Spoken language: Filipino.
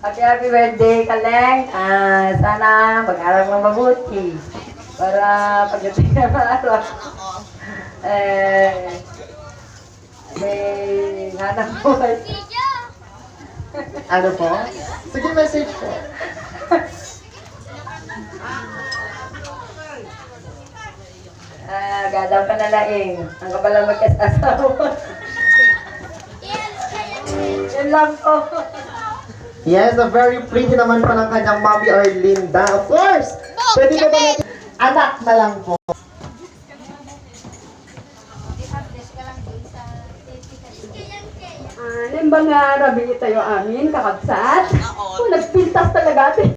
Happy birthday, Kaleng. Sana pag-aral mo mabuti. Para pagdating ng araw. Hanap buhay. Ano po? Sige, message po. Gadaw ka na laing. Ang kapala magkasasawa. Yan lang po. Yes, a very pretty naman po ng kanyang mommy Arlinda. Of course! Pwede ka ba natin? Anak na lang po. Ano ba nga rabi tayo amin, kakabsat? Nagpintas talaga atin.